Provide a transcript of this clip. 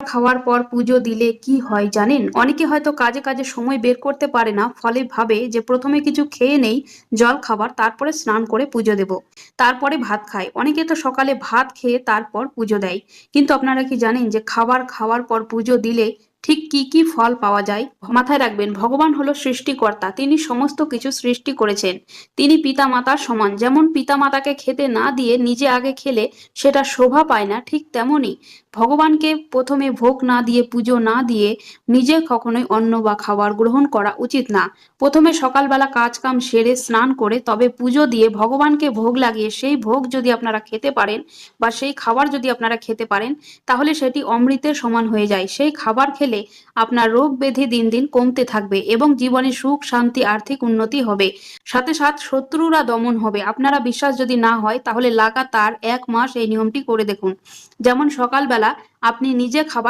খাওয়ার পর পুজো দিলে কি হয় জানেন? অনেকে হয়তো কাজে কাজে সময় বের করতে পারে না, ফলে ভাবে যে প্রথমে কিছু খেয়ে নেই, জল খাবার, তারপরে স্নান করে পুজো দেব, তারপরে ভাত খায়। অনেকে তো সকালে ভাত খেয়ে তারপর পুজো দেয়। কিন্তু আপনারা কি জানেন যে খাবার খাওয়ার পর পুজো দিলে ঠিক কি কি ফল পাওয়া যায়? মাথায় রাখবেন, ভগবান হলো সৃষ্টিকর্তা, তিনি সমস্ত কিছু সৃষ্টি করেছেন। তিনি পিতা মাতার সমান। যেমন পিতা মাতাকে খেতে না দিয়ে নিজে আগে খেলে সেটা শোভা পায় না, ঠিক তেমনই ভগবানকে প্রথমে ভোগ না দিয়ে, পুজো না দিয়ে নিজে কখনোই অন্ন বা খাবার গ্রহণ করা উচিত না। প্রথমে সকালবেলা কাজ কাম সেরে স্নান করে তবে পুজো দিয়ে ভগবানকে ভোগ লাগিয়ে সেই ভোগ যদি আপনারা খেতে পারেন বা সেই খাবার যদি আপনারা খেতে পারেন, তাহলে সেটি অমৃতের সমান হয়ে যায়। সেই খাবার খেলে আপনার রোগ ব্যাধি দিন দিন কমতে থাকবে এবং জীবনে সুখ শান্তি আর্থিক উন্নতি হবে। সাথে সাথে শত্রুরা দমন হবে। আপনারা বিশ্বাস যদি না হয় তাহলে লাগাতার 1 মাস এই নিয়মটি করে দেখুন। যেমন সকালবেলা আপনি নিজে খাবার